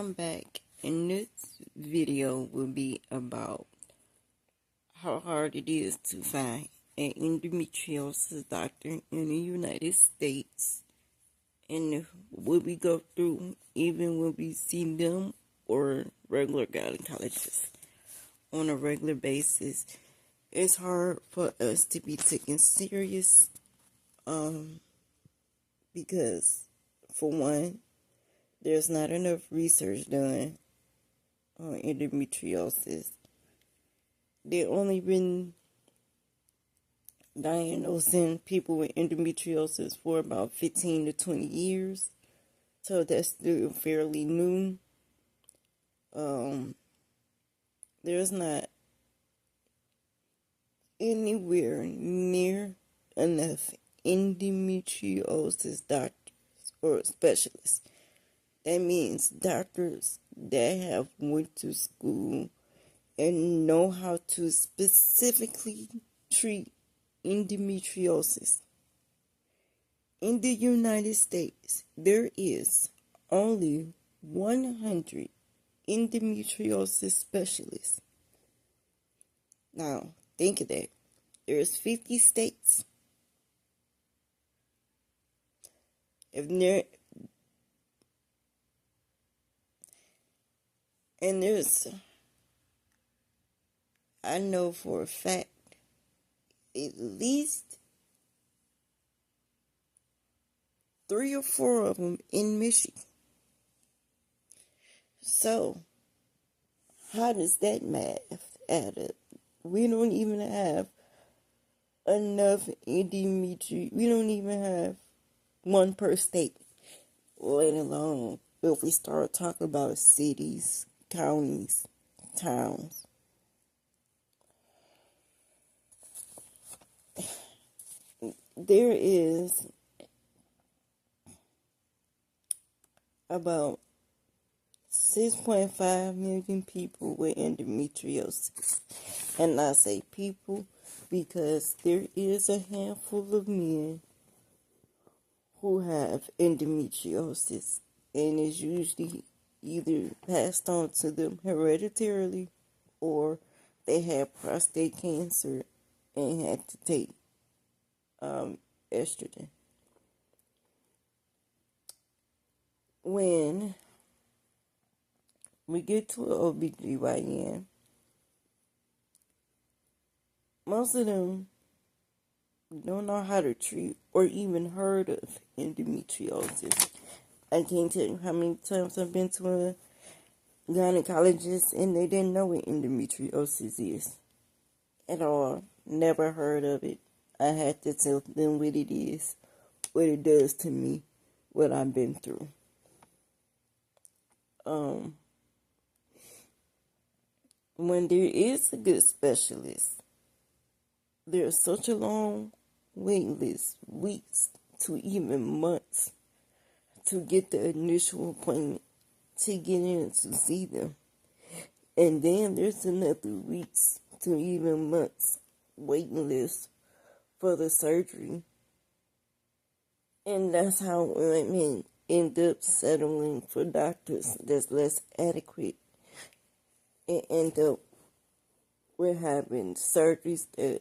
I'm back, and this video will be about how hard it is to find an endometriosis doctor in the United States, and what we go through even when we see them or regular gynecologists on a regular basis. It's hard for us to be taken serious, because for one, there's not enough research done on endometriosis. They've only been diagnosing people with endometriosis for about 15 to 20 years. So that's still fairly new. There's not anywhere near enough endometriosis doctors or specialists. That means doctors that have went to school and know how to specifically treat endometriosis. In the United States, there is only 100 endometriosis specialists. Now, think of that. There's 50 states. I know for a fact, at least 3 or 4 of them in Michigan. So, how does that math add up? We don't even have enough endometriosis. We don't even have one per state, let alone if we start talking about cities, counties, towns. There is about 6.5 million people with endometriosis. And I say people because there is a handful of men who have endometriosis, and it's usually either passed on to them hereditarily or they had prostate cancer and had to take estrogen. When we get to an OBGYN, most of them don't know how to treat or even heard of endometriosis. I can't tell you how many times I've been to a gynecologist and they didn't know what endometriosis is at all. Never heard of it. I had to tell them what it is, what it does to me, what I've been through. When there is a good specialist, there's such a long wait list, weeks to even months, to get the initial appointment, to get in to see them. And then there's another weeks to even months waiting list for the surgery. And that's how women end up settling for doctors that's less adequate and end up with having surgeries that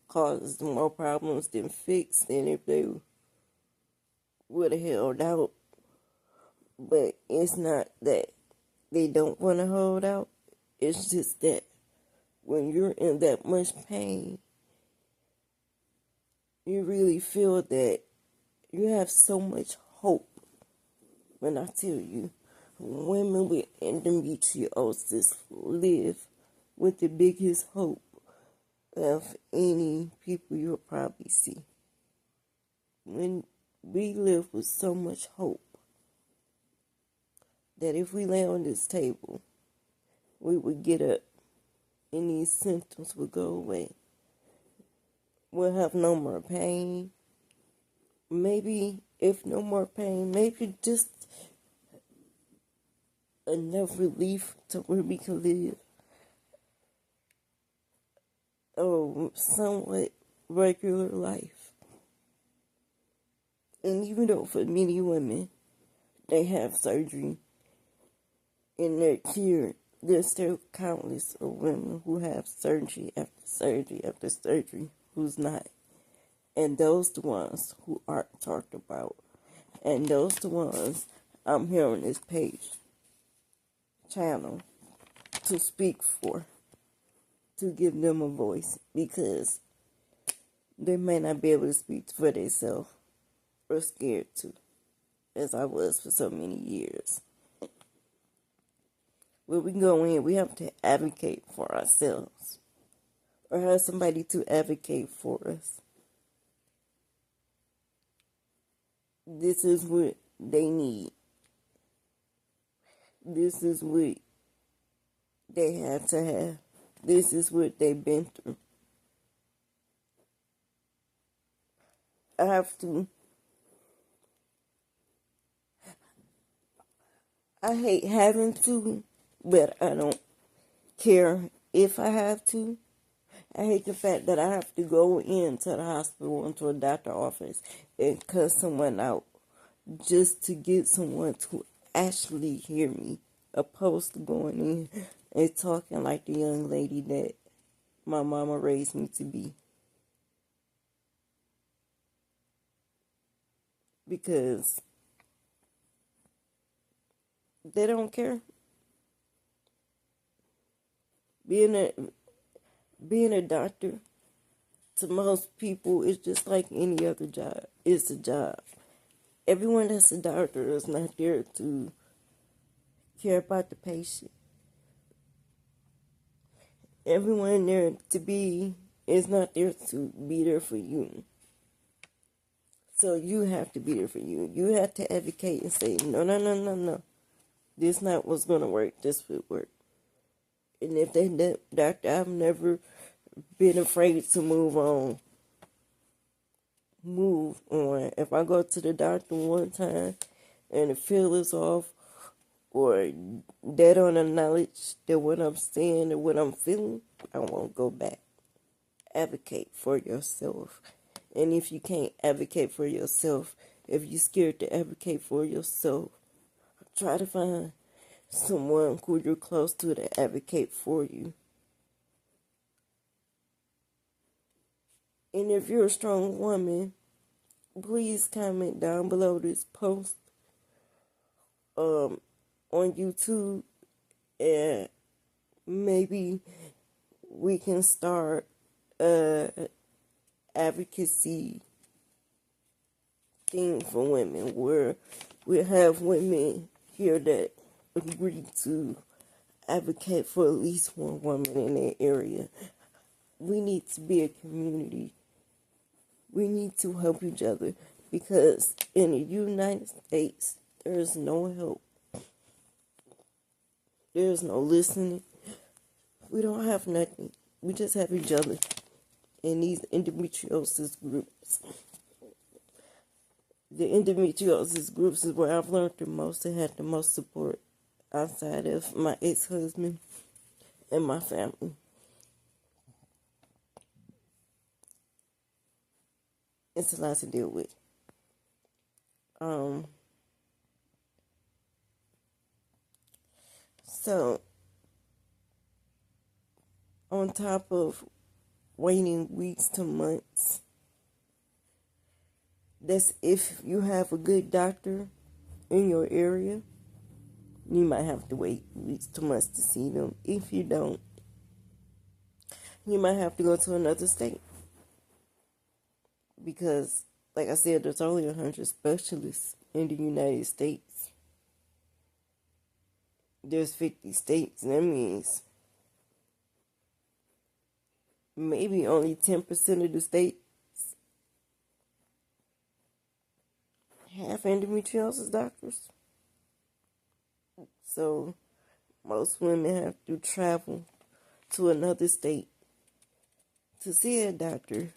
causes more problems than fix than if they would have held out. But it's not that they don't want to hold out. It's just that when you're in that much pain, you really feel that you have so much hope. When I tell you, women with endometriosis live with the biggest hope of any people you'll probably see. When we live with so much hope that if we lay on this table, we would get up and these symptoms would go away. We'll have no more pain. Maybe, if no more pain, maybe just enough relief to where we can live a somewhat regular life. And even though for many women, they have surgery and they're cured. There's still countless of women who have surgery after surgery after surgery who's not. And those the ones who aren't talked about. And those the ones I'm here on this channel to speak for, to give them a voice, because they may not be able to speak for themselves or scared to, as I was for so many years. When we go in, we have to advocate for ourselves or have somebody to advocate for us. This is what they need. This is what they have to have. This is what they've been through. I hate having to, but I don't care if I have to. I hate the fact that I have to go into the hospital, into a doctor's office, and cuss someone out just to get someone to actually hear me, opposed to going in and talking like the young lady that my mama raised me to be. Because they don't care. Being a doctor, to most people, is just like any other job. It's a job. Everyone that's a doctor is not there to care about the patient. Everyone there to be is not there to be there for you. So you have to be there for you. You have to advocate and say, no. This not what's going to work. This would work. And if they doctor, I've never been afraid to move on. If I go to the doctor one time and the feel is off, or they don't acknowledge that what I'm saying and what I'm feeling, I won't go back. Advocate for yourself. And if you can't advocate for yourself, if you're scared to advocate for yourself, try to find someone who you're close to advocate for you. And if you're a strong woman, please comment down below this post on YouTube, and maybe we can start advocacy thing for women, where we have women here that agree to advocate for at least one woman in that area. We need to be a community. We need to help each other, because in the United States, there is no help. There is no listening. We don't have nothing. We just have each other in these endometriosis groups. The endometriosis groups is where I've learned the most and had the most support outside of my ex-husband and my family. It's a lot to deal with. So, on top of waiting weeks to months, that's if you have a good doctor in your area. You might have to wait weeks to months to see them. If you don't, you might have to go to another state. Because, like I said, there's only 100 specialists in the United States. There's 50 states, and that means maybe only 10% of the states have endometriosis doctors. So, most women have to travel to another state to see a doctor,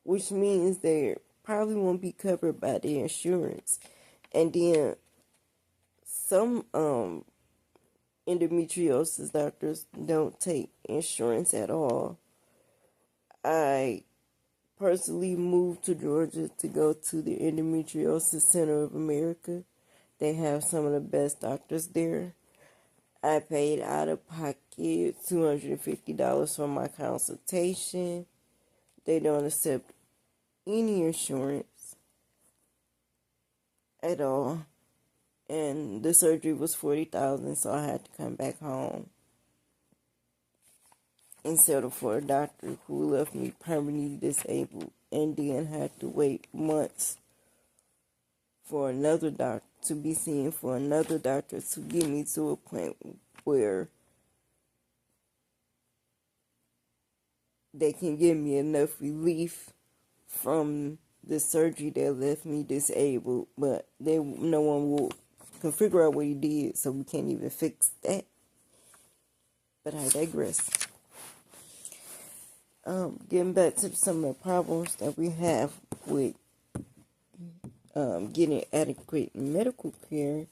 which means they probably won't be covered by their insurance. And then some endometriosis doctors don't take insurance at all. I personally moved to Georgia to go to the Endometriosis Center of America. They have some of the best doctors there. I paid out of pocket $250 for my consultation. They don't accept any insurance at all. And the surgery was $40,000, so I had to come back home and settle for a doctor who left me permanently disabled, and then had to wait months for another doctor to be seen for another doctor to get me to a point where they can give me enough relief from the surgery that left me disabled, but no one can figure out what he did, so we can't even fix that. But I digress. Getting back to some of the problems that we have with getting adequate medical care.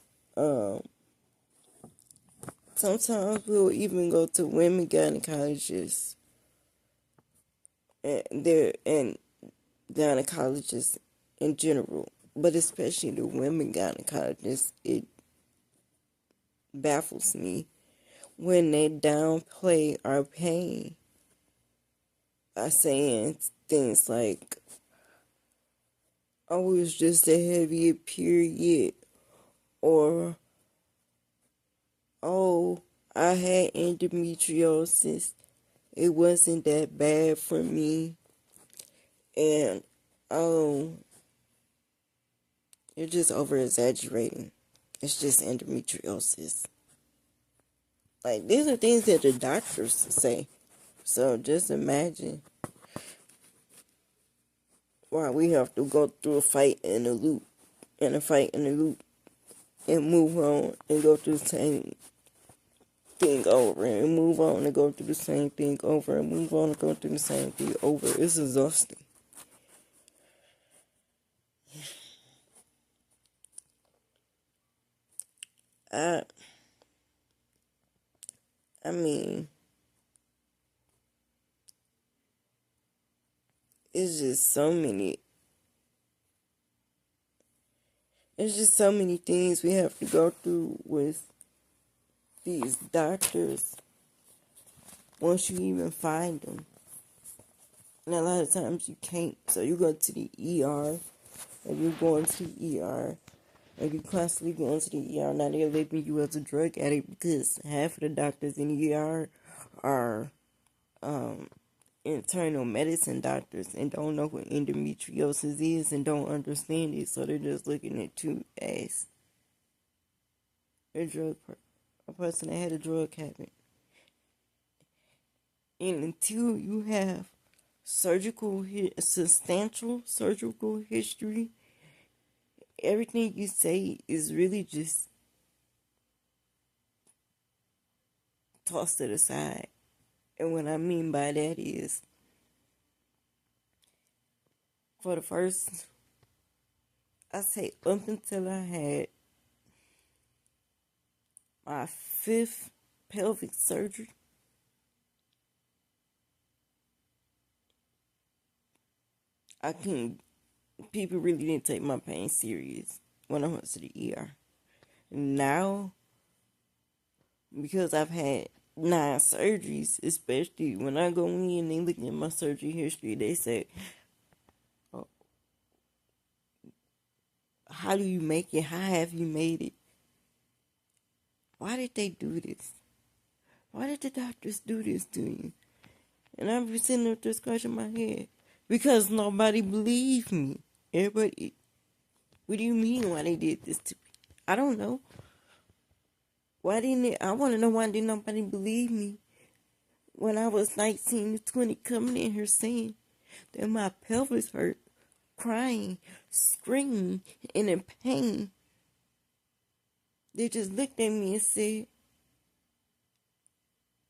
Sometimes we'll even go to women gynecologists and gynecologists in general, but especially the women gynecologists. It baffles me when they downplay our pain by saying things like, "Oh, it was just a heavy period," or, "Oh, I had endometriosis. It wasn't that bad for me." And, you're just over exaggerating. It's just endometriosis. Like, these are things that the doctors say. So just imagine why we have to go through a fight in a loop, and a fight in a loop, and move on and go through the same thing over, and move on and go through the same thing over, and move on and go through the same thing over. It's exhausting. I mean, it's just so many things we have to go through with these doctors once you even find them. And a lot of times you can't. So you go to the ER, and you're going to the ER, and you're constantly going to the ER. Now they're labeling you as a drug addict because half of the doctors in the ER are internal medicine doctors and don't know what endometriosis is and don't understand it. So they're just looking at you as a person that had a drug habit. And until you have substantial surgical history, everything you say is really just tossed to the side. And what I mean by that is, for the first, I say up until I had my 5th pelvic surgery, people really didn't take my pain serious when I went to the ER. Now, because I've had 9 surgeries, especially when I go in and they look at my surgery history, they say, "Oh, how do you make it? How have you made it? Why did they do this? Why did the doctors do this to you?" And I'm sitting there just scratching my head because nobody believed me. Everybody, what do you mean why they did this to me? I don't know. I want to know why didn't nobody believe me when I was 19 to 20 coming in here saying that my pelvis hurt, crying, screaming, and in pain. They just looked at me and said,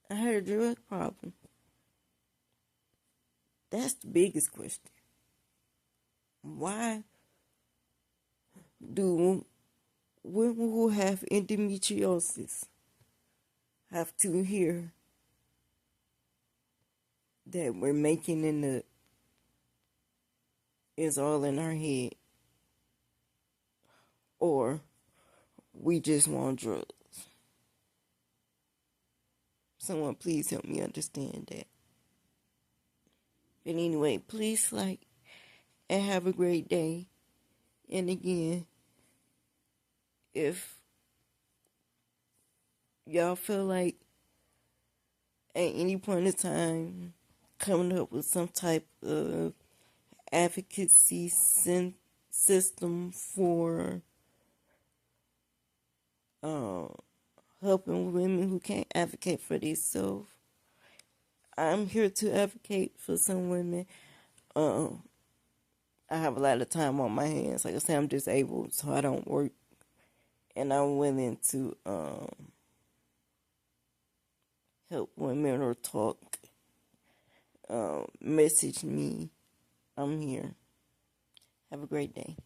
"I had a drug problem." That's the biggest question. Why do women who have endometriosis have to hear that we're making is all in our head, or we just want drugs? Someone please help me understand that. But anyway, please like and have a great day. And again, if y'all feel like at any point in time coming up with some type of advocacy system for helping women who can't advocate for themselves, I'm here to advocate for some women. I have a lot of time on my hands. Like I said, I'm disabled, so I don't work. And I'm willing to help women or talk. Message me. I'm here. Have a great day.